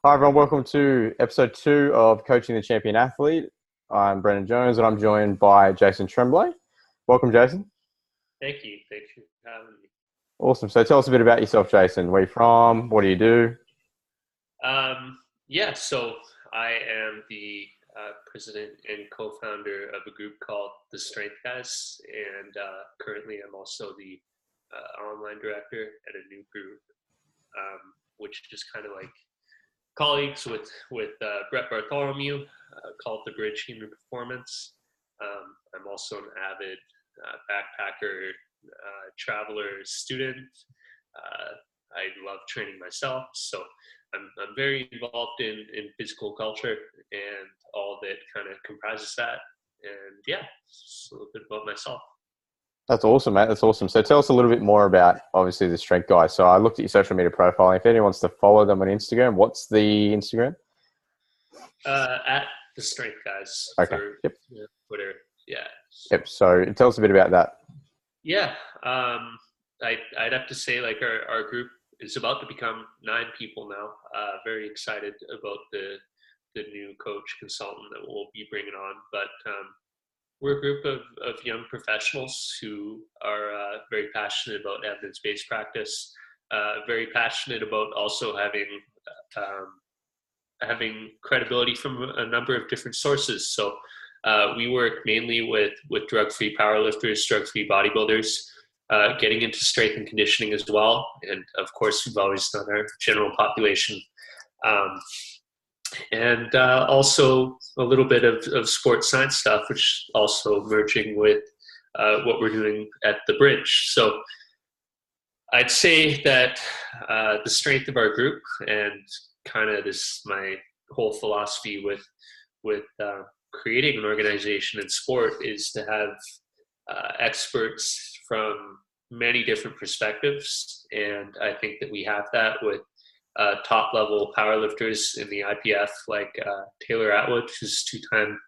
Hi, everyone. Welcome to episode 2 of Coaching the Champion Athlete. I'm Brendan Jones, and I'm joined by Jason Tremblay. Welcome, Jason. Thank you. Thanks for having me. Awesome. So tell us a bit about yourself, Jason. Where are you from? What do you do? So I am the president and co-founder of a group called the Strength Guys, and currently I'm also the online director at a new group, which is kind of like colleagues with Brett Bartholomew, called the Bridge Human Performance. I'm also an avid backpacker, traveler, student. I love training myself, so I'm very involved in physical culture and all that kind of comprises that. And yeah, just a little bit about myself. That's awesome, mate. That's awesome. So tell us a little bit more about, obviously, the Strength Guy. So I looked at your social media profile. If anyone wants to follow them on Instagram, what's the Instagram? At the Strength Guys Okay. for Yep. Twitter. Yeah. Yep. So tell us a bit about that. Yeah. I'd have to say, like, our group is about to become 9 people now. Very excited about the new coach consultant that we'll be bringing on. But we're a group of young professionals who are very passionate about evidence-based practice, very passionate about also having credibility from a number of different sources. So we work mainly with drug-free powerlifters, drug-free bodybuilders, getting into strength and conditioning as well. And of course, we've always done our general population. And also a little bit of sports science stuff, which also merging with what we're doing at the Bridge. So I'd say that the strength of our group and kind of my whole philosophy with creating an organization in sport is to have experts from many different perspectives. And I think that we have that with top level powerlifters in the IPF, like Taylor Atwood, who's 2-time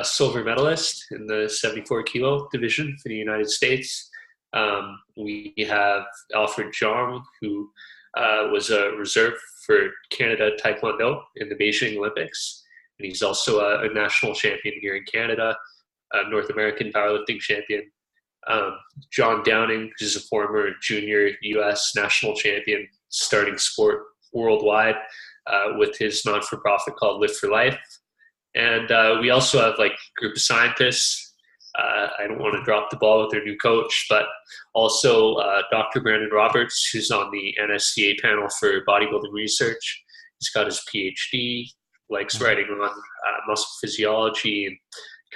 silver medalist in the 74 kilo division for the United States. We have Alfred Jong, who was a reserve for Canada Taekwondo in the Beijing Olympics. And he's also a national champion here in Canada, a North American powerlifting champion. John Downing, who's a former junior U.S. national champion, starting sport worldwide with his non-for-profit called Live for Life. And we also have like a group of scientists. I don't want to drop the ball with their new coach, but also Dr. Brandon Roberts, who's on the NSCA panel for bodybuilding research. He's got his PhD, likes writing on muscle physiology and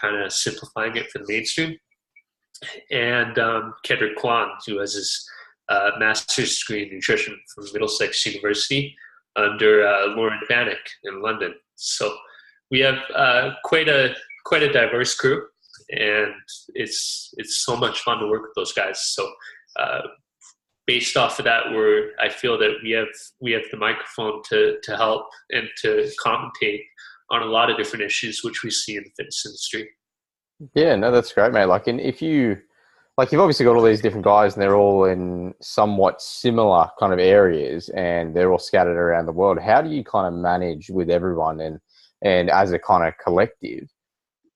kind of simplifying it for the mainstream. And Kendrick Kwan, who has his master's degree in nutrition from Middlesex University under Lauren Bannock in London. So we have quite a diverse group, and it's so much fun to work with those guys. So based off of that, I feel that we have the microphone to help and to commentate on a lot of different issues which we see in the fitness industry. Yeah, no, that's great, mate. Like, and you've obviously got all these different guys, and they're all in somewhat similar kind of areas, and they're all scattered around the world. How do you kind of manage with everyone and as a kind of collective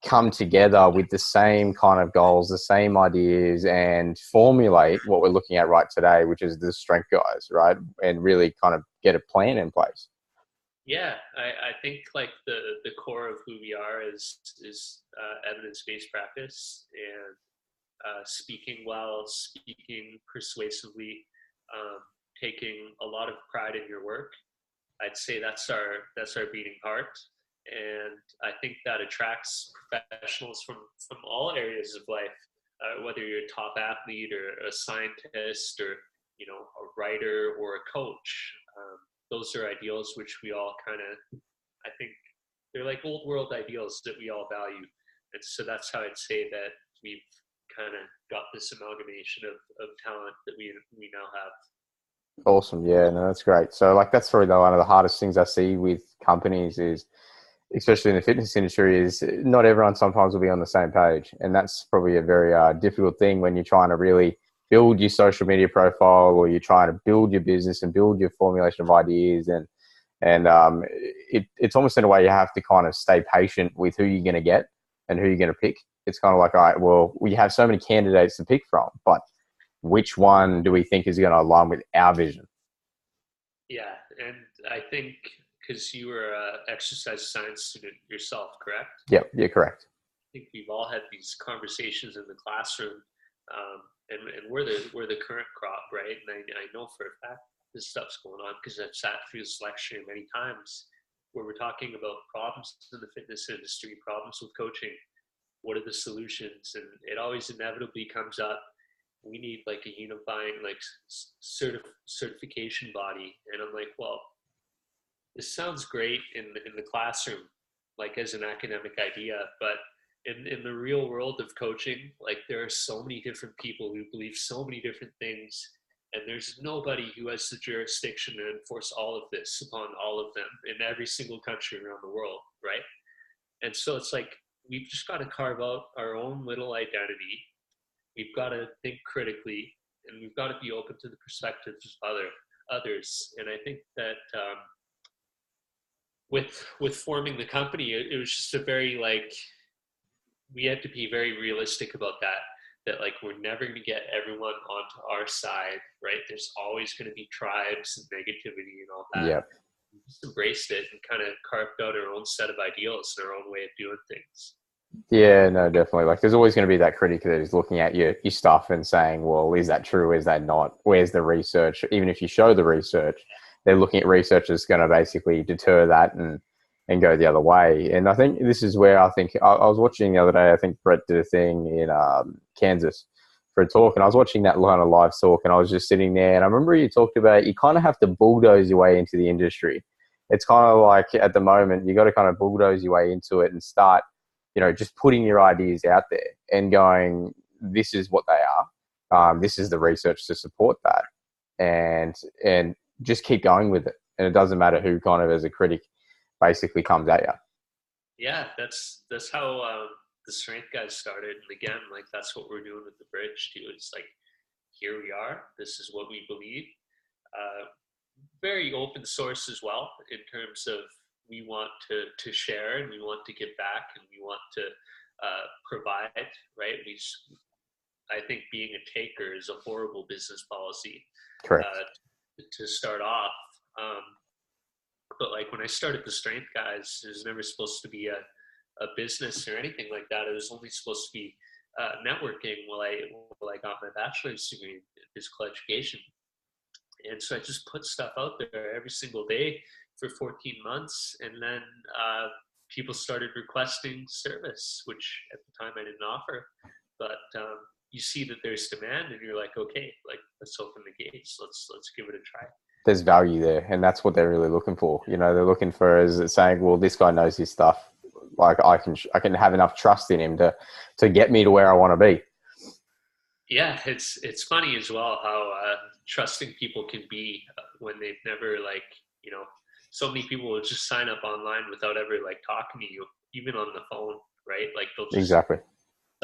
come together with the same kind of goals, the same ideas, and formulate what we're looking at right today, which is the Strength Guys, right? And really kind of get a plan in place. Yeah, I think like the core of who we are is evidence-based practice and speaking well, speaking persuasively, taking a lot of pride in your work. I'd say that's our beating heart, and I think that attracts professionals from all areas of life, whether you're a top athlete or a scientist or a writer or a coach. Those are ideals which we all I think they're like old world ideals that we all value. And so that's how I'd say that we've kind of got this amalgamation of talent that we now have. Awesome. Yeah, no, that's great. So like, that's probably one of the hardest things I see with companies is, especially in the fitness industry, is not everyone sometimes will be on the same page. And that's probably a very difficult thing when you're trying to really build your social media profile, or you're trying to build your business and build your formulation of ideas. And And it's almost in a way you have to kind of stay patient with who you're going to get and who you're going to pick. It's kind of like, all right, well, we have so many candidates to pick from, but which one do we think is going to align with our vision? Yeah, and I think because you were an exercise science student yourself, correct? Yep, you're correct. I think we've all had these conversations in the classroom, and we're the current crop, right? And I know for a fact this stuff's going on because I've sat through this lecture many times where we're talking about problems in the fitness industry, problems with coaching. What are the solutions? And it always inevitably comes up. We need like a unifying like certification body, and I'm like, well, this sounds great in the classroom, like as an academic idea, but in the real world of coaching, like there are so many different people who believe so many different things, and there's nobody who has the jurisdiction to enforce all of this upon all of them in every single country around the world, right? And so it's like we've just got to carve out our own little identity. We've got to think critically, and we've got to be open to the perspectives of others. And I think that with forming the company, it was just a very like we had to be very realistic about that. That like we're never going to get everyone onto our side, right? There's always going to be tribes and negativity and all that. Yeah. We just embraced it and kind of carved out our own set of ideals and our own way of doing things. Yeah, no, definitely. Like, there's always going to be that critic that is looking at your stuff and saying, well, is that true? Is that not? Where's the research? Even if you show the research, they're looking at research that's going to basically deter that and go the other way. And I think this is where I was watching the other day, I think Brett did a thing in Kansas for a talk, and I was watching that kind of live talk, and I was just sitting there, and I remember you talked about you kind of have to bulldoze your way into the industry. It's kind of like at the moment, you got to kind of bulldoze your way into it and start, just putting your ideas out there and going, this is what they are. This is the research to support that, and just keep going with it. And it doesn't matter who kind of as a critic basically comes at you. Yeah, that's how the strength guys started. And again, like that's what we're doing with the bridge too. It's like, here we are. This is what we believe. Very open source as well in terms of we want to share and we want to give back and we want to provide, right? I think being a taker is a horrible business policy. Correct. To start off. But like when I started the strength guys, it was never supposed to be a business or anything like that. It was only supposed to be networking while I got my bachelor's degree in physical education. And so I just put stuff out there every single day for 14 months. And then people started requesting service, which at the time I didn't offer. But you see that there's demand and you're like, okay, like let's open the gates. Let's give it a try. There's value there, and that's what they're really looking for. They're looking for is saying, well, this guy knows his stuff. Like I can have enough trust in him to get me to where I want to be. Yeah, it's funny as well how trusting people can be when they've never so many people will just sign up online without ever like talking to you, even on the phone, right? Like they'll just Exactly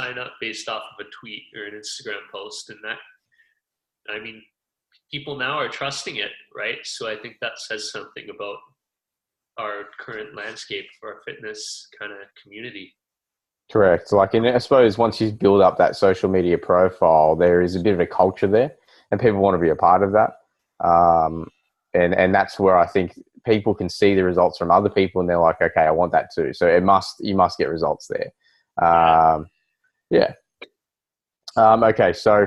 sign up based off of a tweet or an Instagram post, and that, I mean, people now are trusting it, right? So I think that says something about our current landscape for our fitness kind of community. correct. Like, and I suppose once you build up that social media profile, there is a bit of a culture there, and people want to be a part of that. And that's where I think people can see the results from other people, and they're like, okay, I want that too. So you must get results there. Yeah. Okay, so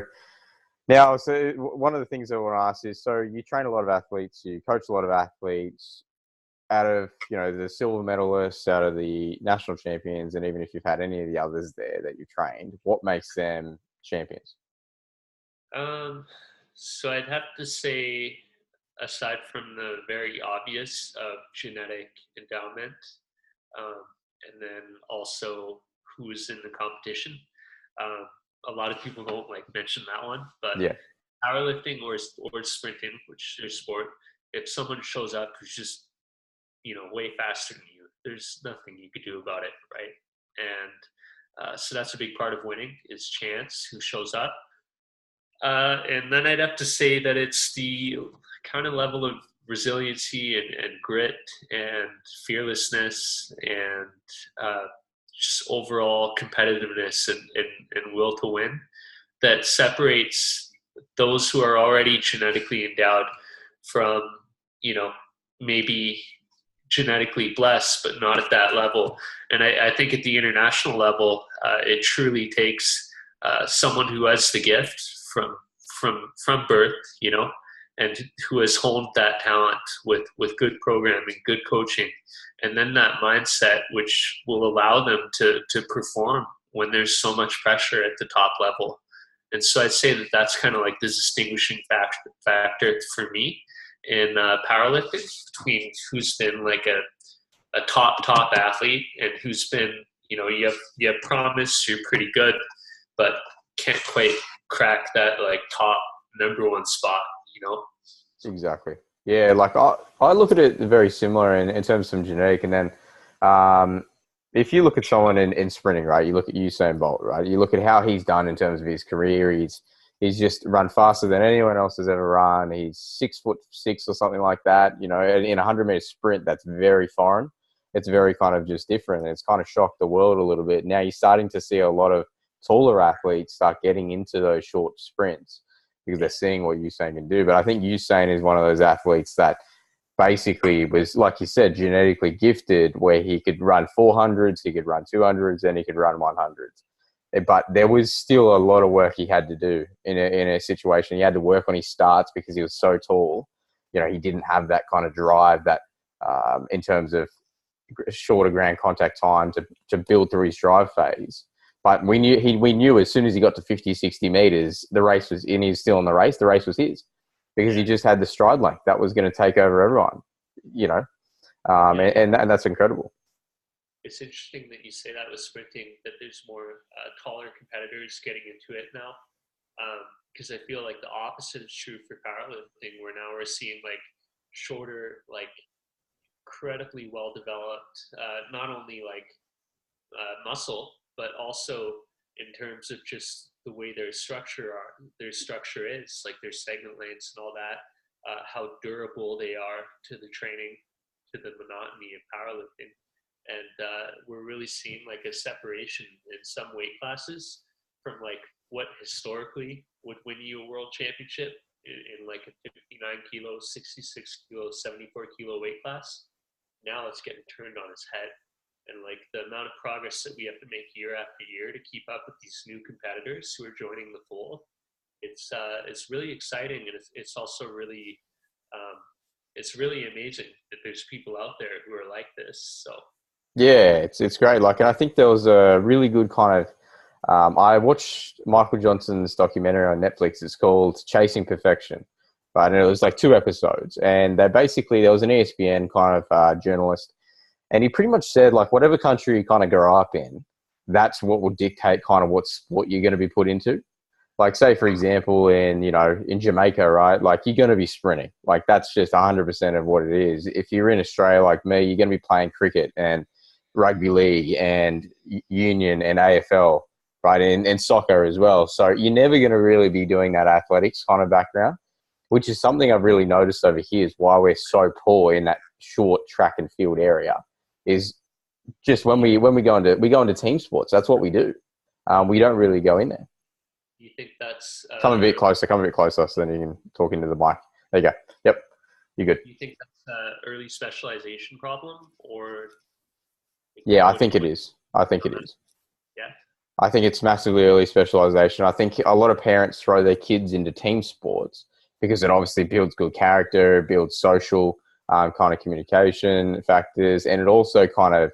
now, so one of the things I want to ask is, so you train a lot of athletes, you coach a lot of athletes. Out of the silver medalists, out of the national champions, and even if you've had any of the others there that you trained, what makes them champions? So I'd have to say, aside from the very obvious of genetic endowment, and then also who's in the competition. A lot of people don't like mention that one, but Yeah, powerlifting or sprinting, which is their sport, if someone shows up who's just way faster than you, there's nothing you could do about it, right? And so that's a big part of winning is chance, who shows up. And then I'd have to say that it's the kind of level of resiliency and grit and fearlessness and just overall competitiveness and will to win that separates those who are already genetically endowed from, maybe genetically blessed, but not at that level. And I think at the international level, it truly takes someone who has the gift from birth, and who has honed that talent with good programming, good coaching, and then that mindset, which will allow them to perform when there's so much pressure at the top level. And so I'd say that that's kind of like the distinguishing factor for me in powerlifting between who's been like a top athlete and who's been, you have promise, you're pretty good, but can't quite crack that like top number one spot, Exactly. Yeah, like I look at it very similar in terms of some genetic, and then if you look at someone in sprinting, right, you look at Usain Bolt, right, you look at how he's done in terms of his career. He's just run faster than anyone else has ever run. He's 6'6" or something like that. In a 100-meter sprint, that's very foreign. It's very kind of just different. And it's kind of shocked the world a little bit. Now you're starting to see a lot of taller athletes start getting into those short sprints because they're seeing what Usain can do. But I think Usain is one of those athletes that basically was, like you said, genetically gifted, where he could run 400s, he could run 200s, and he could run 100s. But there was still a lot of work he had to do in a situation. He had to work on his starts because he was so tall. He didn't have that kind of drive that in terms of shorter ground contact time to build through his drive phase. But we knew as soon as he got to 50, 60 meters, the race was in. He's still in the race. The race was his because he just had the stride length that was going to take over everyone. And that's incredible. It's interesting that you say that with sprinting, that there's more taller competitors getting into it now. Because I feel like the opposite is true for powerlifting, where now we're seeing like shorter, like incredibly well developed, not only like muscle, but also in terms of just the way their structure is, like their segment lengths and all that, how durable they are to the training, to the monotony of powerlifting. And we're really seeing like a separation in some weight classes from like what historically would win you a world championship in like a 59 kilo, 66 kilo, 74 kilo weight class. Now it's getting turned on its head. And like the amount of progress that we have to make year after year to keep up with these new competitors who are joining the fold, it's really exciting, and it's also really it's really amazing that there's people out there who are like this. So yeah, it's great. Like, and I think there was a really good kind of. I watched Michael Johnson's documentary on Netflix. It's called Chasing Perfection, right? And it was like 2 episodes, and there was an ESPN kind of journalist. And he pretty much said, like, whatever country you kind of grow up in, that's what will dictate kind of what sport you're going to be put into. Like, say, for example, in Jamaica, right? Like, you're going to be sprinting. Like, that's just 100% of what it is. If you're in Australia like me, you're going to be playing cricket and rugby league and union and AFL, right? And soccer as well. So you're never going to really be doing that athletics kind of background, which is something I've really noticed over here is why we're so poor in that short track and field area. Is just when we go into team sports, that's what we do. We don't really go in there. you think that's Come a bit closer, so then you can talk into the mic. There you go. Yep, you're good. you think that's an early specialization problem, or Yeah, I think it is. I think it is. Yeah. I think it's massively early specialization. I think a lot of parents throw their kids into team sports because it obviously builds good character, builds social kind of communication factors, and it also kind of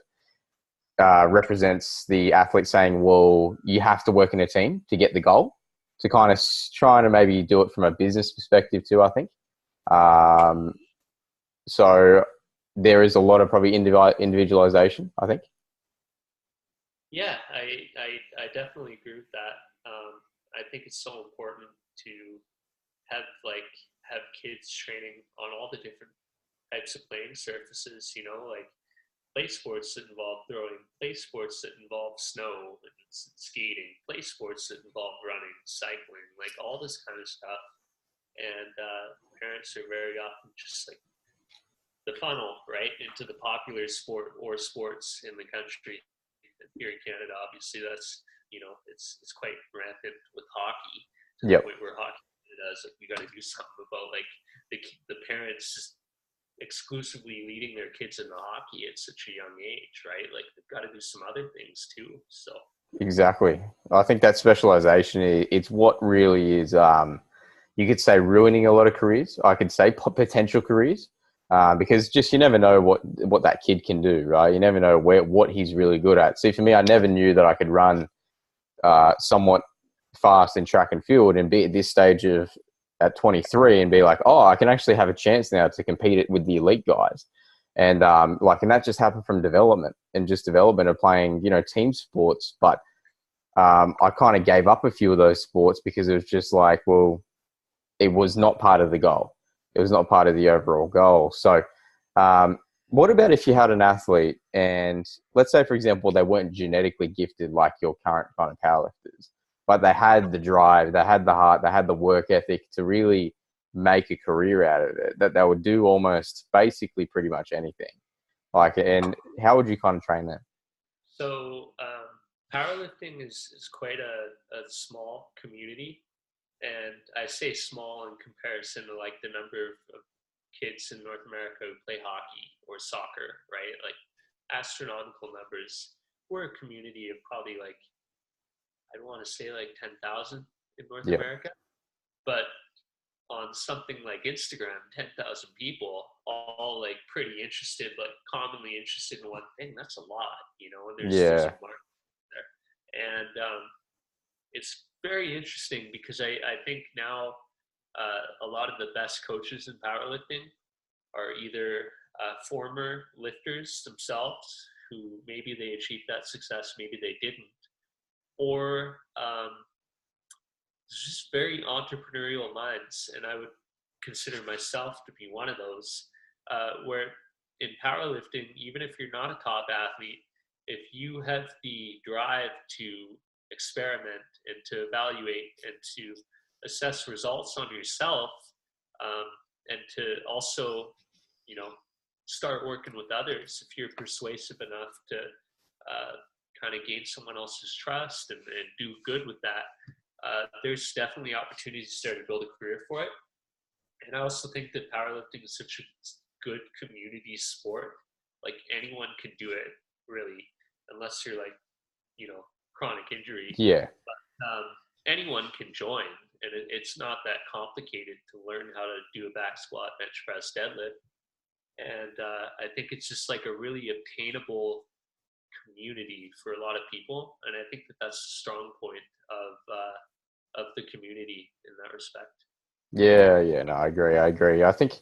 represents the athlete saying, well, you have to work in a team to get the goal, to kind of trying to maybe do it from a business perspective too, I think. So there is a lot of probably individualization, I think. Yeah, I definitely agree with that. I think it's so important to have kids training on all the different types of playing surfaces, like play sports that involve throwing, play sports that involve snow and skating, play sports that involve running, cycling, like all this kind of stuff. And parents are very often just like the funnel, right, into the popular sport or sports in the country. Here in Canada, obviously, that's, it's quite rampant with hockey, to the Yep. point where hockey does, like, we got to do something about, like, the parents just exclusively leading their kids into hockey at such a young age, right? Like, they've got to do some other things too. So Exactly. I think that specialization, it's what really is, you could say, ruining a lot of careers. I could say potential careers, because just you never know what that kid can do, right? You never know what he's really good at. See, for me, I never knew that I could run somewhat fast in track and field and be at this stage of at 23 and be like, oh, I can actually have a chance now to compete it with the elite guys. And and that just happened from development and just development of playing, team sports. But I kind of gave up a few of those sports because it was just like, well, it was not part of the goal. It was not part of the overall goal. So what about if you had an athlete and let's say, for example, they weren't genetically gifted like your current kind of powerlifters, but they had the drive, they had the heart, they had the work ethic to really make a career out of it, that they would do almost basically pretty much anything. And how would you kind of train them? So powerlifting is quite a small community, and I say small in comparison to, like, the number of kids in North America who play hockey or soccer, right? Like, astronomical numbers. We're a community of probably, like, I don't want to say like 10,000 in North Yeah. America, but on something like Instagram, 10,000 people, all like pretty interested, like commonly interested in one thing. That's a lot, and there's a Yeah. market there. And it's very interesting because I think now a lot of the best coaches in powerlifting are either former lifters themselves who maybe they achieved that success, maybe they didn't, or just very entrepreneurial minds. And I would consider myself to be one of those, where in powerlifting, even if you're not a top athlete, if you have the drive to experiment and to evaluate and to assess results on yourself, and to also, you know, start working with others, if you're persuasive enough to kind of gain someone else's trust and do good with that, there's definitely opportunities to start to build a career for it. And I also think that powerlifting is such a good community sport. Like, anyone can do it, really, unless you're like, chronic injury. Yeah. Anyone can join, and it's not that complicated to learn how to do a back squat, bench press, deadlift. And I think it's just like a really obtainable community for a lot of people, and I think that that's a strong point of the community in that respect. Yeah, yeah, no, I agree. I think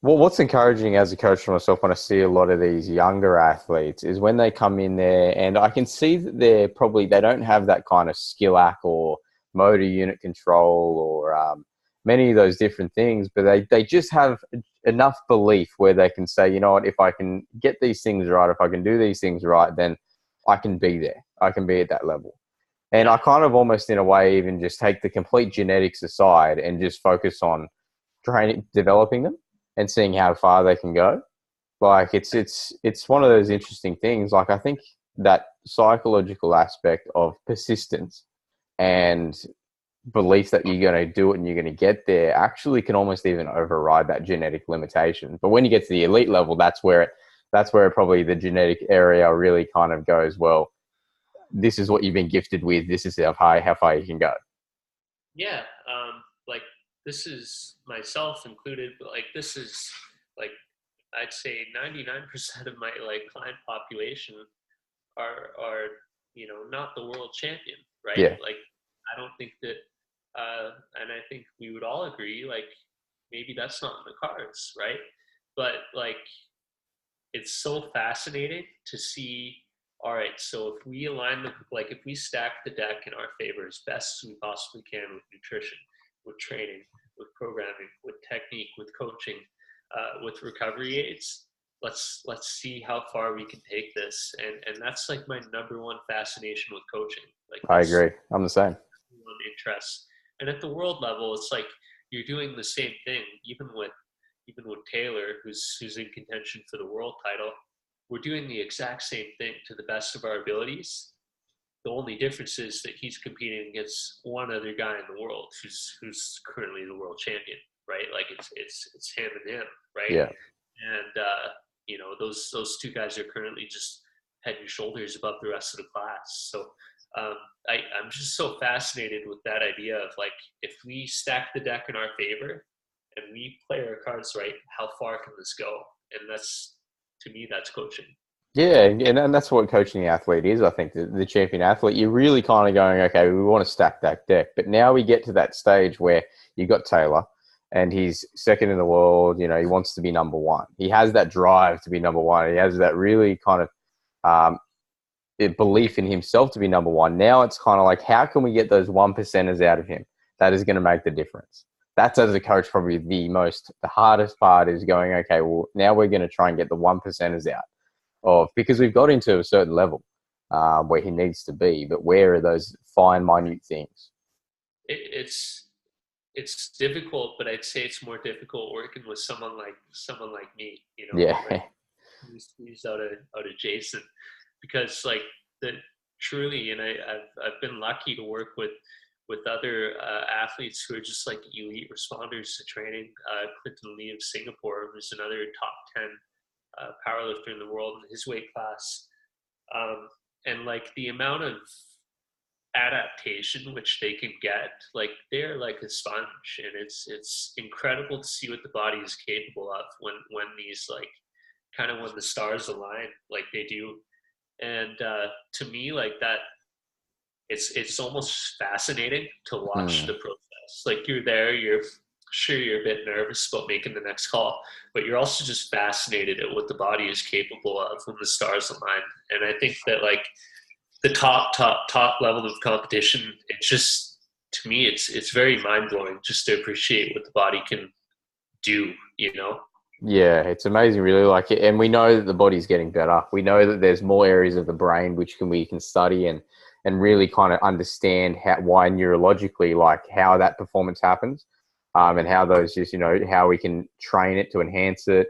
what's encouraging as a coach for myself when I see a lot of these younger athletes is when they come in there, and I can see that they don't have that kind of skill act or motor unit control or many of those different things, but they just have enough belief where they can say, you know what, if I can get these things right, if I can do these things right, then I can be there. I can be at that level. And Yeah, I kind of almost in a way even just take the complete genetics aside and just focus on training, developing them and seeing how far they can go. Like it's one of those interesting things. Like I think that psychological aspect of persistence and belief that you're going to do it and you're going to get there actually can almost even override that genetic limitation. But when you get to the elite level, that's where probably the genetic area really kind of goes, well, this is what you've been gifted with. This is how far you can go. yeah. Like, this is myself included, but like, this is like, I'd say 99% of my like client population are not the world champion, right? Yeah. Like, I don't think that, and I think we would all agree, like, maybe that's not in the cards, right? But like, it's so fascinating to see. All right, so if we align if we stack the deck in our favor as best as we possibly can with nutrition, with training, with programming, with technique, with coaching, with recovery aids, let's see how far we can take this. And that's like my number one fascination with coaching. Like, I that's agree. I'm the same. one interest. And at the world level, it's like you're doing the same thing, even with even with Taylor, who's in contention for the world title, we're doing the exact same thing to the best of our abilities. The only difference is that he's competing against one other guy in the world who's currently the world champion, right? Like it's him and him, right? Yeah. And those two guys are currently just head and shoulders above the rest of the class. So I'm just so fascinated with that idea of like, if we stack the deck in our favor and we play our cards right, how far can this go? And that's, to me, that's coaching. Yeah, and that's what coaching the athlete is. I think the champion athlete, you're really kind of going, okay, we want to stack that deck. But now we get to that stage where you got Taylor, and he's second in the world. You know, he wants to be number one. He has that drive to be number one. He has that really kind of belief in himself to be number one. Now it's kind of like, how can we get those 1%ers out of him? That is going to make the difference. That's, as a coach, probably the hardest part is going, okay, well, now we're going to try and get the 1%ers out because we've got into a certain level where he needs to be, but where are those fine, minute things? It's difficult, but I'd say it's more difficult working with someone like me, Yeah. right? Who's out of Jason, because like truly, and I've been lucky to work with other athletes who are just like elite responders to training. Clinton Lee of Singapore, who's another top 10 powerlifter in the world in his weight class, and like the amount of adaptation which they can get, like they're like a sponge, and it's incredible to see what the body is capable of when these like kind of when the stars align like they do. And to me, like that, it's almost fascinating to watch the process. Like you're there, you're sure you're a bit nervous about making the next call, but you're also just fascinated at what the body is capable of when the stars align. And I think that like the top level of competition, it's just, to me, it's very mind blowing just to appreciate what the body can do, Yeah, it's amazing, really. Like, and we know that the body's getting better. We know that there's more areas of the brain which we can study and really kind of understand why neurologically, like how that performance happens, and how those just, how we can train it to enhance it.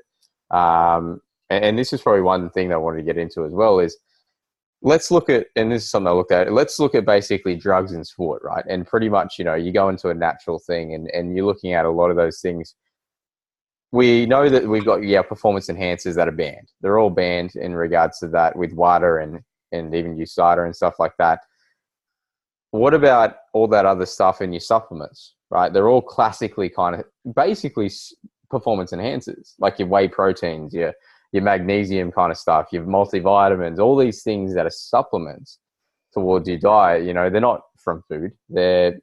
And this is probably one thing that I wanted to get into as well is, let's look at, and this is something I looked at, let's look at basically drugs in sport, right? And pretty much, you go into a natural thing and you're looking at a lot of those things. We know that we've got, performance enhancers that are banned. They're all banned in regards to that with WADA and even USADA and stuff like that. What about all that other stuff in your supplements, right? They're all classically kind of basically performance enhancers, like your whey proteins, your magnesium kind of stuff, your multivitamins, all these things that are supplements towards your diet. They're not from food. They're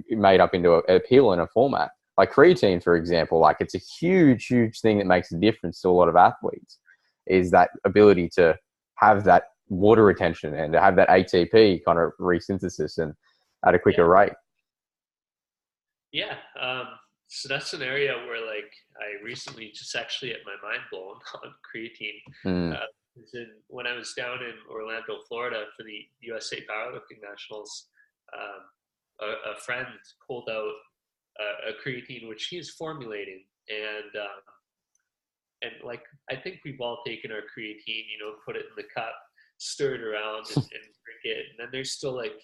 made up into a pill in a format. Like creatine, for example, like it's a huge, huge thing that makes a difference to a lot of athletes, is that ability to have that water retention and to have that ATP kind of resynthesis and at a quicker rate. Yeah. So that's an area where like I recently just actually had my mind blown on creatine. When I was down in Orlando, Florida for the USA Powerlifting Nationals, a friend pulled out a creatine which he is formulating, and like I think we've all taken our creatine, put it in the cup, stir it around, and drink it, and then there's still like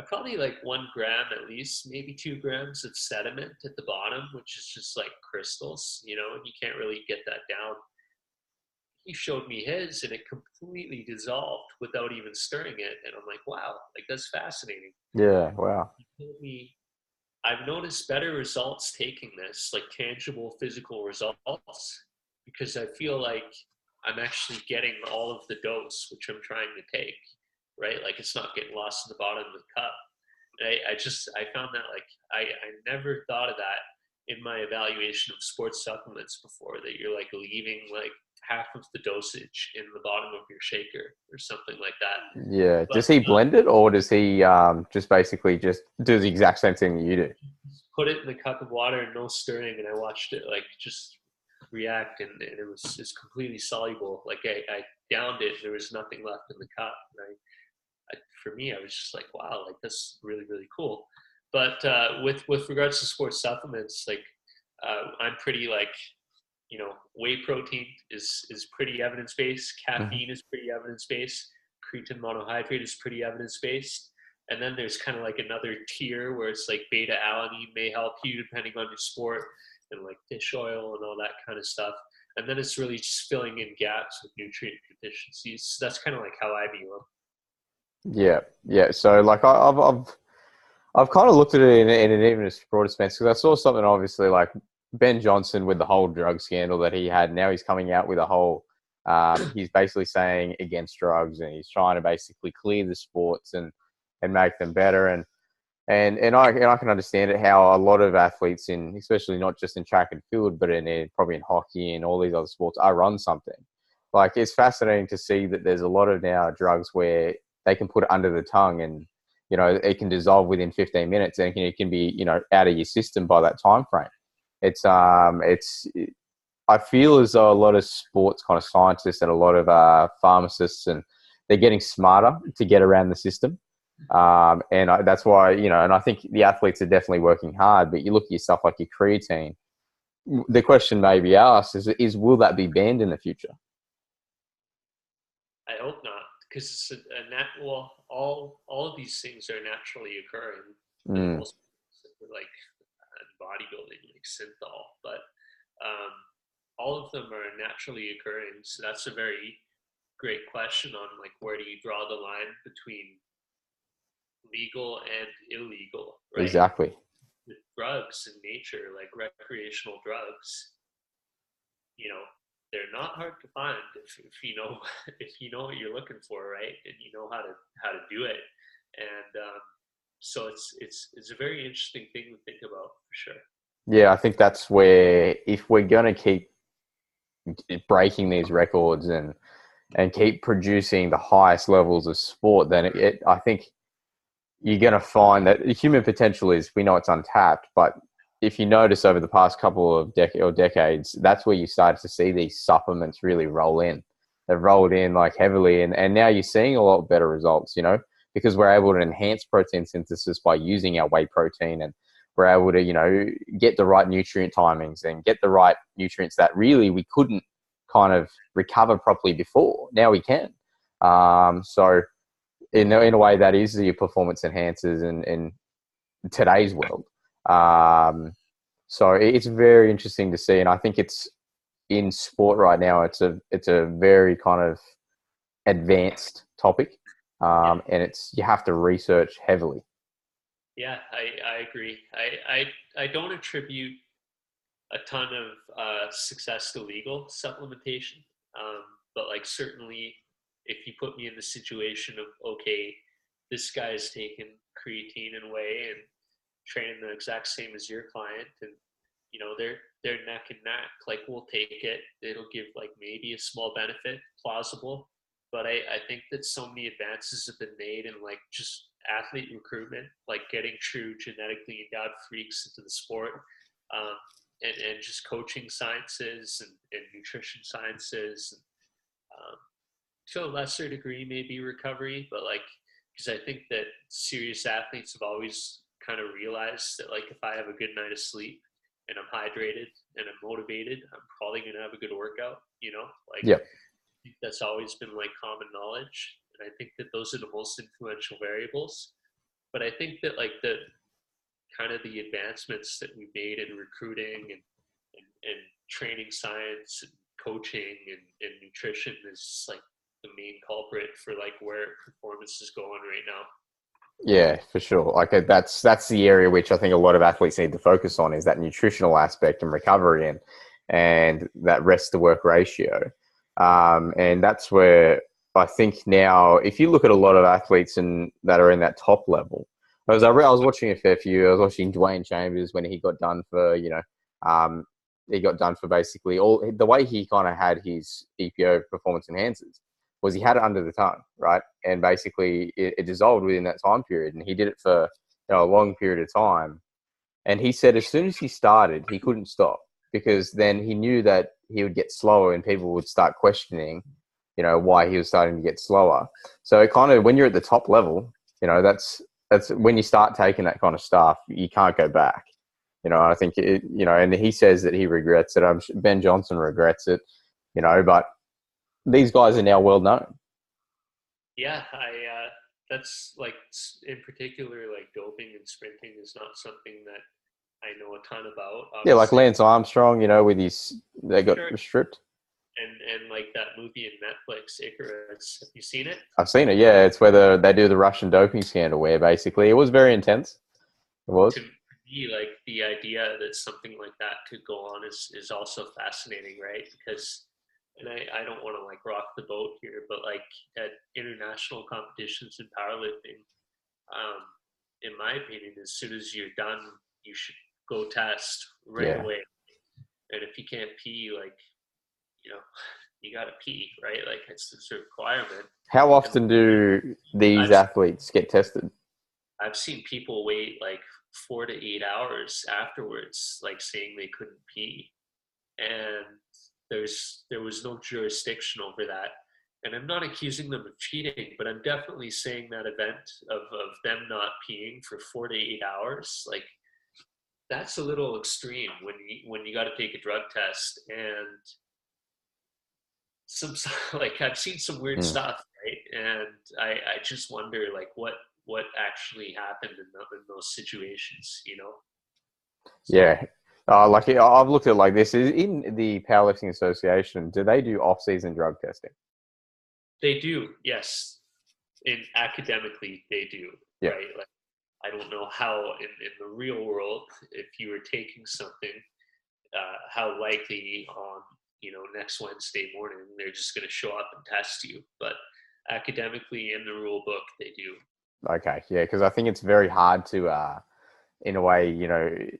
probably like 1 gram at least, maybe 2 grams of sediment at the bottom, which is just like crystals, and you can't really get that down. He showed me his, and it completely dissolved without even stirring it, and I'm like, wow, like that's fascinating. Yeah, wow. He told me, I've noticed better results taking this, like tangible physical results, because I feel like I'm actually getting all of the dose which I'm trying to take, right? Like it's not getting lost in the bottom of the cup. And I found that like I never thought of that in my evaluation of sports supplements before, that you're like leaving like half of the dosage in the bottom of your shaker or something like that. Yeah. But, does he blend it, or does he just basically just do the exact same thing that you do? put it in a cup of water and no stirring, and I watched it like just react, and it's completely soluble. Like I downed it, and there was nothing left in the cup. And for me, I was just like, wow, like that's really, really cool. But with regards to sports supplements, like I'm pretty like whey protein is pretty evidence-based. Caffeine is pretty evidence-based. Creatine monohydrate is pretty evidence-based. And then there's kind of like another tier where it's like beta alanine may help you depending on your sport, and like fish oil and all that kind of stuff. And then it's really just filling in gaps with nutrient deficiencies. So that's kind of like how I view them. Yeah. So like I've kind of looked at it in an even broader sense, because I saw something obviously like Ben Johnson with the whole drug scandal that he had. Now he's coming out with a whole, he's basically saying against drugs, and he's trying to basically clear the sports and make them better. And I can understand it, how a lot of athletes especially not just in track and field, but probably in hockey and all these other sports are on something. Like, it's fascinating to see that there's a lot of now drugs where they can put it under the tongue, and it can dissolve within 15 minutes, and it can be out of your system by that time frame. I feel as though a lot of sports kind of scientists and a lot of pharmacists, and they're getting smarter to get around the system. That's why, and I think the athletes are definitely working hard, but you look at your stuff like your creatine, the question may be asked is will that be banned in the future? I hope not, because it's all of these things are naturally occurring. Most, like bodybuilding, like synthol, but all of them are naturally occurring. So that's a very great question on like, where do you draw the line between legal and illegal, right? Exactly. With drugs in nature, like recreational drugs, they're not hard to find if you know what you're looking for, right? And you know how to do it. And so it's a very interesting thing to think about, for sure. Yeah, I think that's where, if we're going to keep breaking these records and keep producing the highest levels of sport, then I think you're going to find that human potential we know it's untapped, but if you notice over the past couple of decades, that's where you started to see these supplements really roll in. They've rolled in like heavily, and now you're seeing a lot better results, because we're able to enhance protein synthesis by using our whey protein, and we're able to, get the right nutrient timings and get the right nutrients that really we couldn't kind of recover properly before. Now we can. So in a way, that is the performance enhancers in today's world. So it's very interesting to see, and I think it's in sport right now. It's a very kind of advanced topic, and you have to research heavily. Yeah, I agree. I don't attribute a ton of success to legal supplementation, but like, certainly if you put me in the situation of, okay, this guy is taking creatine and whey and training the exact same as your client, and they're neck and neck, like, we'll take it. It'll give like maybe a small benefit, plausible, but I think that so many advances have been made in like just athlete recruitment, like getting true genetically endowed freaks into the sport, and just coaching sciences and nutrition sciences, and to a lesser degree maybe recovery, but like, because I think that serious athletes have always kind of realized that, like, if I have a good night of sleep and I'm hydrated and I'm motivated, I'm probably going to have a good workout, like, yep. I think that's always been like common knowledge. And I think that those are the most influential variables. But I think that like the kind of the advancements that we've made in recruiting and training science and coaching and nutrition is like the main culprit for like where performance is going right now. Yeah, for sure. Like, that's the area which I think a lot of athletes need to focus on, is that nutritional aspect and recovery and that rest to work ratio. And that's where I think now, if you look at a lot of athletes that are in that top level, I was watching a fair few. I was watching Dwayne Chambers when he got done for, he got done for basically all the way he kind of had his EPO performance enhancers was he had it under the tongue, right? And basically it dissolved within that time period. And he did it for a long period of time. And he said as soon as he started, he couldn't stop, because then he knew that he would get slower and people would start questioning, why he was starting to get slower. So it kind of, when you're at the top level, that's when you start taking that kind of stuff, you can't go back. I think and he says that he regrets it. Ben Johnson regrets it, but these guys are now well known. Yeah, that's like, in particular, like doping and sprinting is not something that I know a ton about. Obviously. Yeah, like Lance Armstrong, they got stripped. And like that movie in Netflix, Icarus. Have you seen it? I've seen it. Yeah, it's where they do the Russian doping scandal, where basically it was very intense. It was. To me, like the idea that something like that could go on is also fascinating, right? Because, and I don't want to like rock the boat here, but like at international competitions in powerlifting, in my opinion, as soon as you're done, you should go test right away. And if you can't pee, like, you got to pee, right? Like it's a requirement. How often do these athletes get tested? I've seen people wait like 4 to 8 hours afterwards, like saying they couldn't pee. And there was no jurisdiction over that. And I'm not accusing them of cheating, but I'm definitely saying that event of them not peeing for 4 to 8 hours, like that's a little extreme when you got to take a drug test. And some like I've seen some weird stuff, right? And I just wonder like what actually happened in those situations, So, yeah. Like I've looked at it like this. In the Powerlifting Association, do they do off-season drug testing? They do, yes. Academically, they do, right? Like, I don't know how in the real world, if you were taking something, how likely on next Wednesday morning they're just going to show up and test you. But academically, in the rule book, they do. Okay, yeah, because I think it's very hard to, in a way,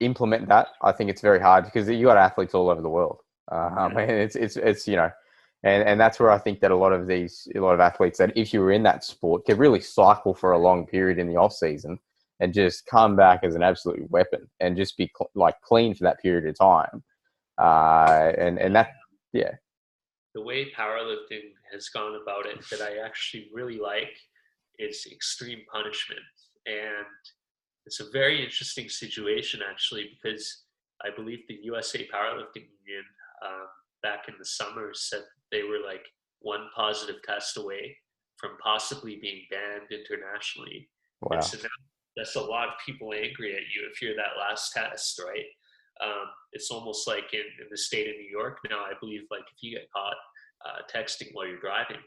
implement that. I think it's very hard because you got athletes all over the world, and it's and that's where I think that a lot of athletes that if you were in that sport could really cycle for a long period in the off season and just come back as an absolute weapon and just be clean for that period of time. And that, yeah. The way powerlifting has gone about it that I actually really like is extreme punishment. And it's a very interesting situation, actually, because I believe the USA Powerlifting Union back in the summer said they were like one positive test away from possibly being banned internationally. Wow. And so now that's a lot of people angry at you if you're that last test, right? It's almost like in the state of New York now, I believe, like if you get caught texting while you're driving,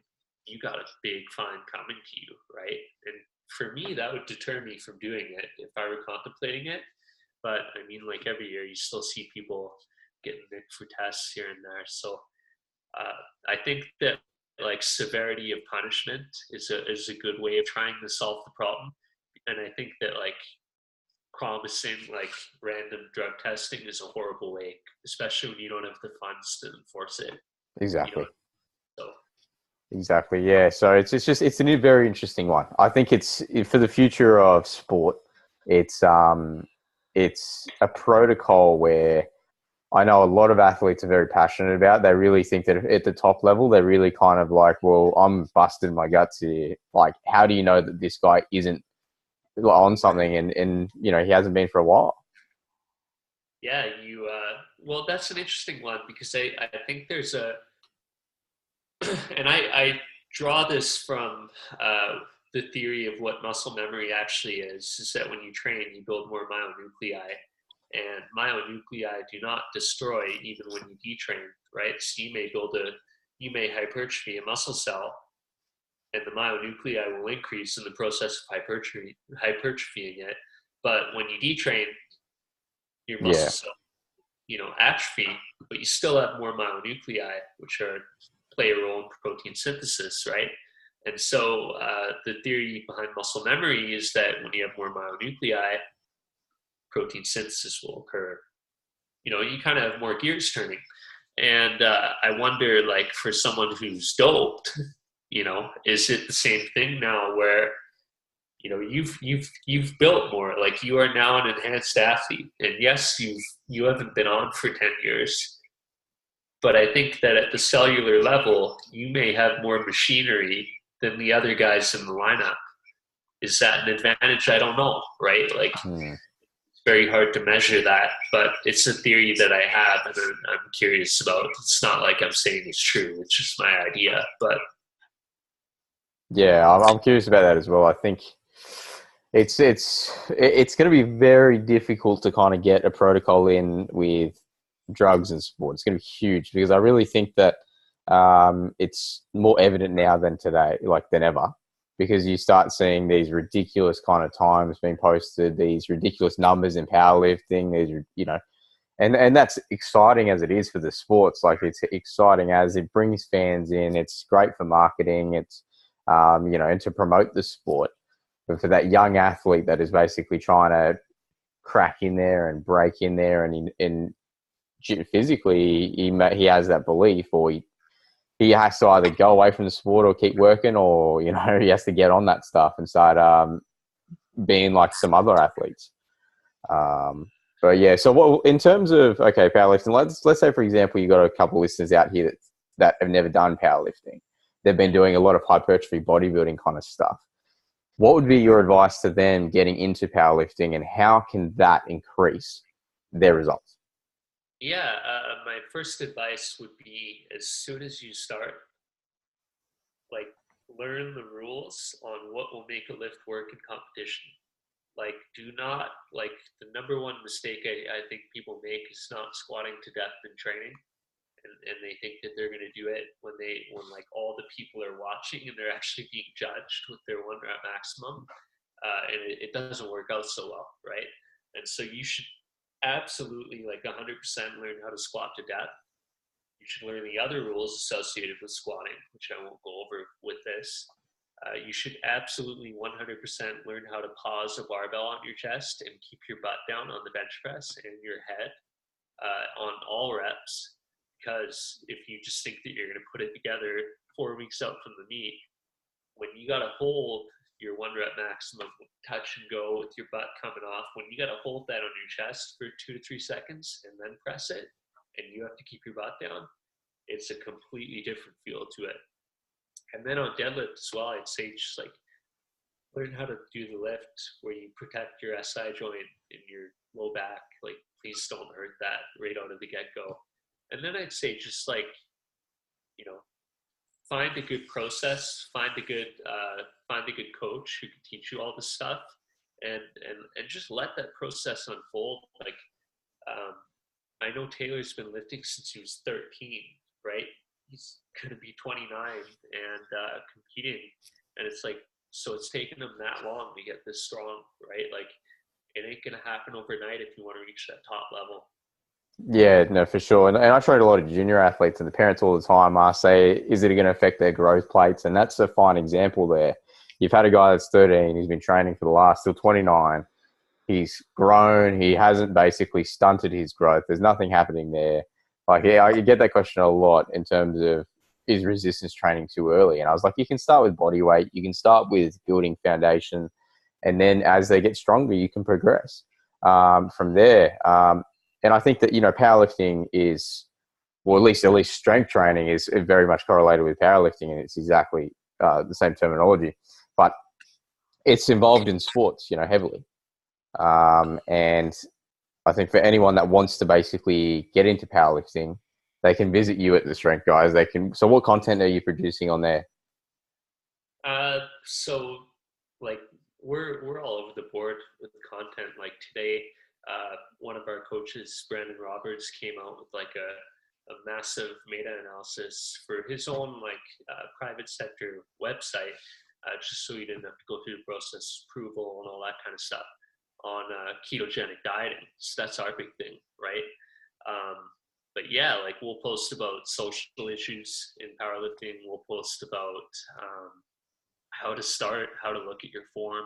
you got a big fine coming to you, right? And for me, that would deter me from doing it if I were contemplating it. But I mean, like every year, you still see people getting nicked for tests here and there. So I think that like severity of punishment is a good way of trying to solve the problem. And I think that like promising like random drug testing is a horrible way, especially when you don't have the funds to enforce it. Exactly. So. Exactly. Yeah. So it's a new, very interesting one. I think it's for the future of sport. It's a protocol where I know a lot of athletes are very passionate about. They really think that at the top level, they're really kind of like, well, I'm busting my guts here. Like, how do you know that this guy isn't on something and he hasn't been for a while? Yeah, well, that's an interesting one because I think there's and I draw this from the theory of what muscle memory actually is that when you train, you build more myonuclei. And myonuclei do not destroy even when you detrain, right? So you may hypertrophy a muscle cell, and the myonuclei will increase in the process of hypertrophying it. But when you detrain, your muscle cell, atrophy, but you still have more myonuclei, which play a role in protein synthesis, right? And so the theory behind muscle memory is that when you have more myonuclei, protein synthesis will occur. You kind of have more gears turning. And I wonder, like, for someone who's doped, is it the same thing now where, you've built more, like you are now an enhanced athlete. And yes, you haven't been on for 10 years, but I think that at the cellular level, you may have more machinery than the other guys in the lineup. Is that an advantage? I don't know, right? Like, very hard to measure that, but it's a theory that I have and I'm curious about. It's not like I'm saying it's true. It's just my idea. But Yeah, I'm curious about that as well. I think it's going to be very difficult to kind of get a protocol in with drugs and sport. It's going to be huge because I really think that it's more evident now than today, like than ever, because you start seeing these ridiculous kind of times being posted, these ridiculous numbers in powerlifting. These, you know, and that's exciting as it is for the sports. Like it's exciting as it brings fans in. It's great for marketing. It's you know, and to promote the sport. But for that young athlete that is basically trying to crack in there and break in there, and physically he has that belief, or he has to either go away from the sport or keep working, or you know he has to get on that stuff and start being like some other athletes. But yeah, so what in terms of powerlifting? Let's say for example you got a couple of listeners out here that have never done powerlifting. They've been doing a lot of hypertrophy bodybuilding kind of stuff. What would be your advice to them getting into powerlifting, and how can that increase their results? yeah, my first advice would be as soon as you start, like learn the rules on what will make a lift work in competition. Like, do not, like, the number one mistake I think people make is not squatting to depth in training. And they think that they're going to do it when like all the people are watching and they're actually being judged with their 1 rep maximum. And it doesn't work out so well, right? And so you should absolutely like 100% learn how to squat to depth. You should learn the other rules associated with squatting, which I won't go over with this. You should absolutely 100% learn how to pause a barbell on your chest and keep your butt down on the bench press and your head on all reps. Because if you just think that you're going to put it together 4 weeks out from the meet, when you got to hold your 1 rep maximum, touch and go with your butt coming off, when you got to hold that on your chest for 2 to 3 seconds and then press it, and you have to keep your butt down, it's a completely different feel to it. And then on deadlift as well, I'd say just like learn how to do the lift where you protect your SI joint in your low back. Like, please don't hurt that right out of the get-go. And then I'd say just like, you know, find a good process, find a good coach who can teach you all this stuff, and just let that process unfold. Like, I know Taylor's been lifting since he was 13, right? He's gonna be 29 and competing, and it's like, so it's taken him that long to get this strong, right? Like, it ain't gonna happen overnight if you want to reach that top level. Yeah, no, for sure. And I train a lot of junior athletes, and the parents all the time ask, say, is it going to affect their growth plates? And that's a fine example there. You've had a guy that's 13, he's been training for the last, still 29. He's grown. He hasn't basically stunted his growth. There's nothing happening there. Like, yeah, you get that question a lot in terms of, is resistance training too early? And I was like, you can start with body weight. You can start with building foundation. And then as they get stronger, you can progress from there. And I think that, you know, powerlifting is, well, at least strength training is very much correlated with powerlifting, and it's exactly the same terminology. But it's involved in sports, you know, heavily. And I think for anyone that wants to basically get into powerlifting, they can visit you at the Strength Guys. They can. So, what content are you producing on there? So like we're all over the board with content. Like today, one of our coaches, Brandon Roberts, came out with like a massive meta-analysis for his own like private sector website, just so he didn't have to go through the process approval and all that kind of stuff on ketogenic dieting. So that's our big thing, right? But yeah, like we'll post about social issues in powerlifting. We'll post about how to start, how to look at your form,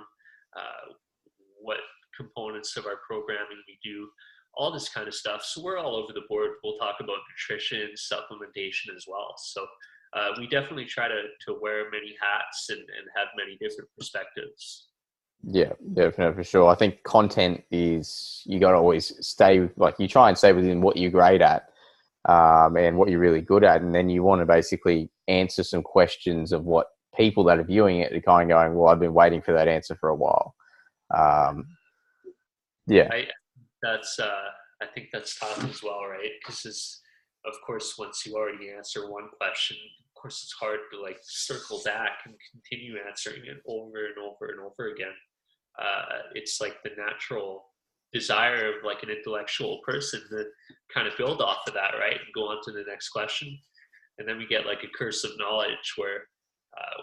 what components of our programming we do, all this kind of stuff. So we're all over the board. We'll talk about nutrition, supplementation as well. So we definitely try to wear many hats and have many different perspectives. Yeah, definitely, for sure. I think content is, you got to always stay, like you try and stay within what you're great at and what you're really good at. And then you want to basically answer some questions of what people that are viewing it are kind of going, well, I've been waiting for that answer for a while. Yeah. that's I think that's tough as well, right? Because of course, once you already answer one question, of course, it's hard to like circle back and continue answering it over and over and over again. It's like the natural desire of like an intellectual person to kind of build off of that, right? And go on to the next question. And then we get like a curse of knowledge where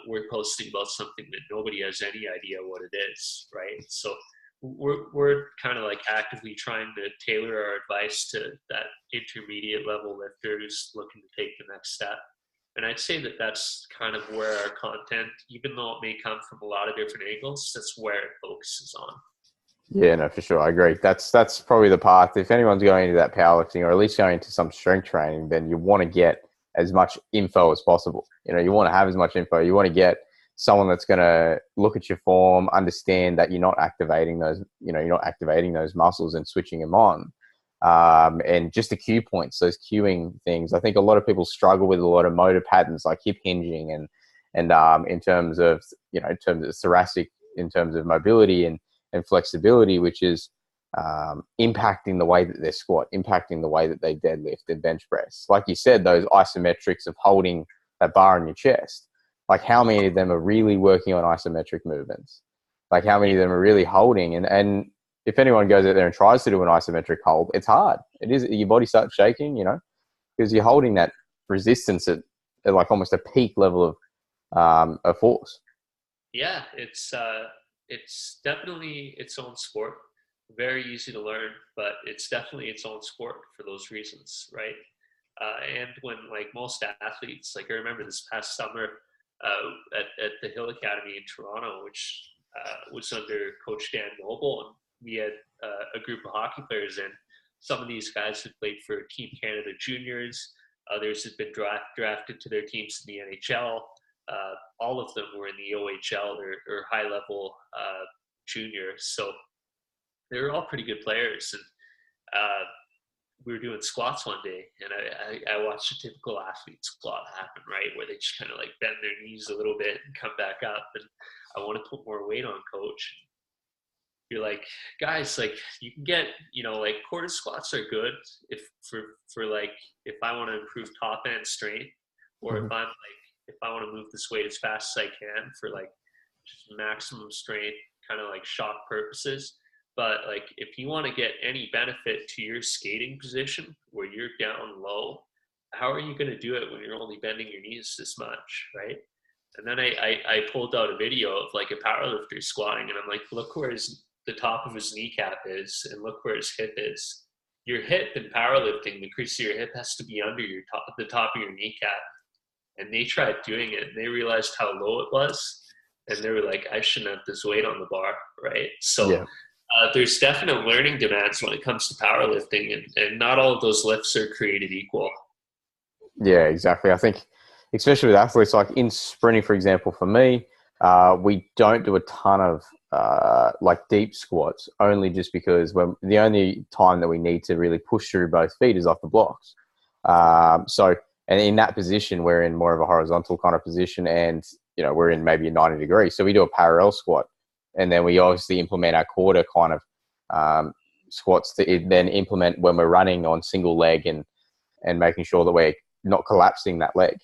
we're posting about something that nobody has any idea what it is, right? So we're kind of like actively trying to tailor our advice to that intermediate level lifter who's looking to take the next step. And I'd say that that's kind of where our content, even though it may come from a lot of different angles, that's where it focuses on. Yeah, no, for sure. I agree. That's probably the path. If anyone's going into that powerlifting or at least going into some strength training, then you want to get as much info as possible. You want to have as much info. You want to get someone that's going to look at your form, understand that you're not activating those muscles and switching them on. And just the cue points, those cueing things. I think a lot of people struggle with a lot of motor patterns like hip hinging and in terms of thoracic, in terms of mobility and flexibility, which is impacting the way that they squat, impacting the way that they deadlift and bench press. Like you said, those isometrics of holding that bar on your chest. Like how many of them are really working on isometric movements? Like how many of them are really holding? And if anyone goes out there and tries to do an isometric hold, it's hard. It is. Your body starts shaking, because you're holding that resistance at like almost a peak level of force. Yeah, it's definitely its own sport. Very easy to learn, but it's definitely its own sport for those reasons, right? And when like most athletes, like I remember this past summer at the Hill Academy in Toronto, which was under Coach Dan Noble, and we had a group of hockey players in. Some of these guys had played for Team Canada Juniors. Others had been drafted to their teams in the NHL. All of them were in the OHL or high level juniors. So they were all pretty good players. And we were doing squats one day, and I watched a typical athlete squat happen, right? Where they just kind of like bend their knees a little bit and come back up. And I want to put more weight on, coach. You're like, guys, like you can get, like quarter squats are good if for like if I want to improve top end strength, or if I want to move this weight as fast as I can for like just maximum strength, kind of like shock purposes. But like if you want to get any benefit to your skating position where you're down low, how are you going to do it when you're only bending your knees this much, right? And then I pulled out a video of like a powerlifter squatting, and I'm like, look where the top of his kneecap is, and look where his hip is. Your hip in powerlifting, the crease of your hip has to be under the top of your kneecap. And they tried doing it, and they realized how low it was, and they were like, I shouldn't have this weight on the bar, right? So Yeah. there's definite learning demands when it comes to powerlifting, and not all of those lifts are created equal. Yeah, exactly. I think, especially with athletes, like in sprinting, for example, for me, we don't do a ton of like deep squats, only just because when the only time that we need to really push through both feet is off the blocks. And in that position, we're in more of a horizontal kind of position, and we're in maybe a 90 degrees. So we do a parallel squat, and then we obviously implement our quarter kind of squats to then implement when we're running on single leg and making sure that we're not collapsing that leg.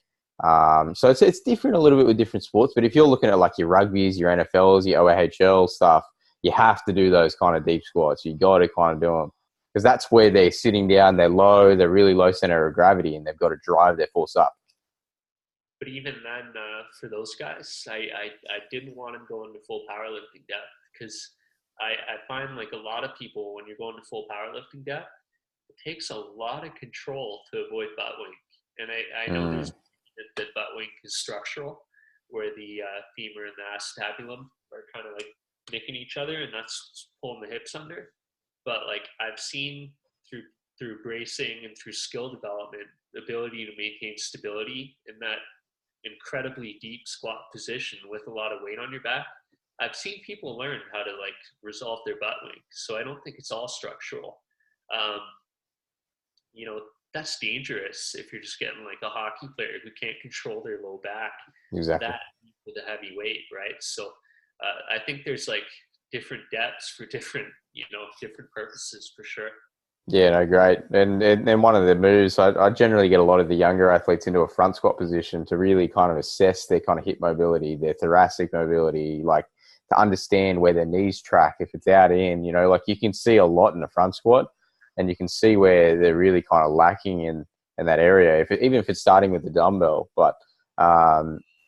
So it's different a little bit with different sports, but if you're looking at like your rugbies, your NFLs, your OHL stuff, you have to do those kind of deep squats. You got to kind of do them because that's where they're sitting down, they're really low center of gravity, and they've got to drive their force up. But even then, for those guys, I didn't want them going to full powerlifting depth, because I find like a lot of people, when you're going to full powerlifting depth, it takes a lot of control to avoid butt wink. And I know there's that butt wink is structural, where the femur and the acetabulum are kind of like nicking each other, and that's pulling the hips under. But like I've seen through bracing and through skill development, the ability to maintain stability in that incredibly deep squat position with a lot of weight on your back. I've seen people learn how to like resolve their butt wink. So I don't think it's all structural. That's dangerous if you're just getting like a hockey player who can't control their low back. Exactly. That with a heavy weight, right? So I think there's like different depths for different, different purposes for sure. Yeah, no, great. And one of the moves, I generally get a lot of the younger athletes into a front squat position to really kind of assess their kind of hip mobility, their thoracic mobility, like to understand where their knees track. If it's out in, like you can see a lot in the front squat, and you can see where they're really kind of lacking in that area, even if it's starting with the dumbbell. But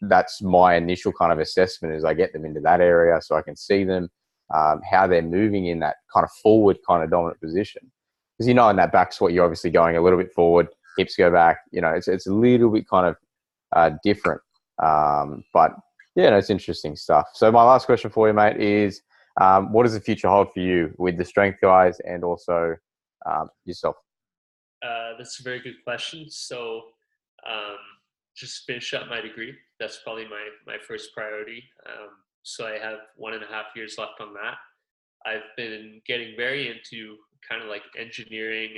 that's my initial kind of assessment, is I get them into that area so I can see them, how they're moving in that kind of forward kind of dominant position. Because in that back squat, you're obviously going a little bit forward, hips go back. It's a little bit kind of different. But yeah, no, it's interesting stuff. So my last question for you, mate, is what does the future hold for you with the strength guys and also yourself? That's a very good question. So just finish up my degree. That's probably my first priority. So I have 1.5 years left on that. I've been getting very into kind of like engineering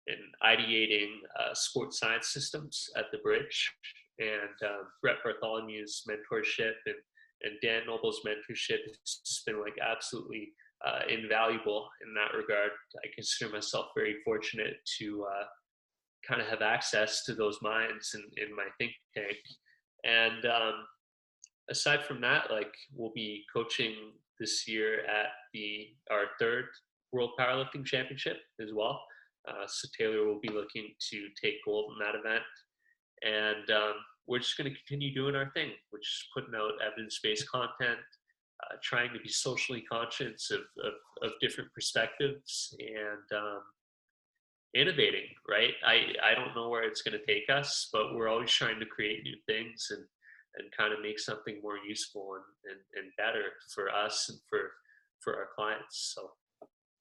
and ideating sports science systems at the Bridge. And Brett Bartholomew's mentorship and Dan Noble's mentorship has just been like absolutely invaluable in that regard. I consider myself very fortunate to kind of have access to those minds in my think tank. And aside from that, like we'll be coaching this year at our third World Powerlifting Championship as well. So Taylor will be looking to take gold in that event. And we're just going to continue doing our thing, which is putting out evidence-based content, trying to be socially conscious of different perspectives, and innovating, right? I don't know where it's going to take us, but we're always trying to create new things and kind of make something more useful and better for us and for our clients. So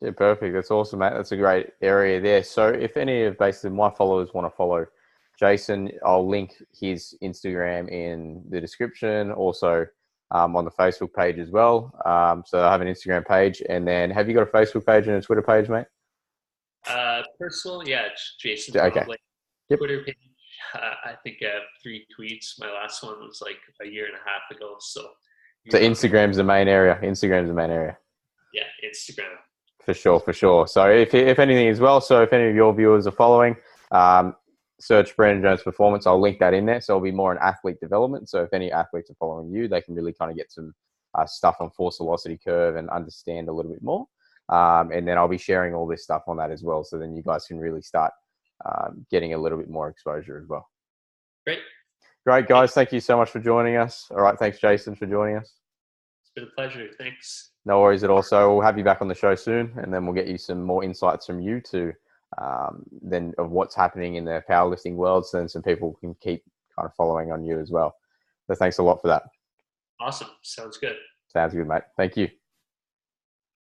Yeah, perfect. That's awesome, mate. That's a great area there. So if any of basically my followers want to follow Jason, I'll link his Instagram in the description, also on the Facebook page as well. So I have an Instagram page. And then have you got a Facebook page and a Twitter page, mate? Personal, yeah, it's Jason Okay. Tremblay. Yep. Twitter page, I think I have 3 tweets. My last one was like 1.5 years ago. So Instagram's the main area. Yeah, Instagram. For sure. So if anything as well, so if any of your viewers are following, search Brandon Jones Performance. I'll link that in there. So it'll be more on athlete development. So if any athletes are following you, they can really kind of get some stuff on force velocity curve and understand a little bit more. And then I'll be sharing all this stuff on that as well. So then you guys can really start getting a little bit more exposure as well. Great, guys. Thank you so much for joining us. All right. Thanks, Jason, for joining us. It's been a pleasure. Thanks. No worries at all. So we'll have you back on the show soon, and then we'll get you some more insights from you to then of what's happening in the powerlifting world, so then some people can keep kind of following on you as well. So thanks a lot for that. Awesome. Sounds good. Sounds good, mate. Thank you.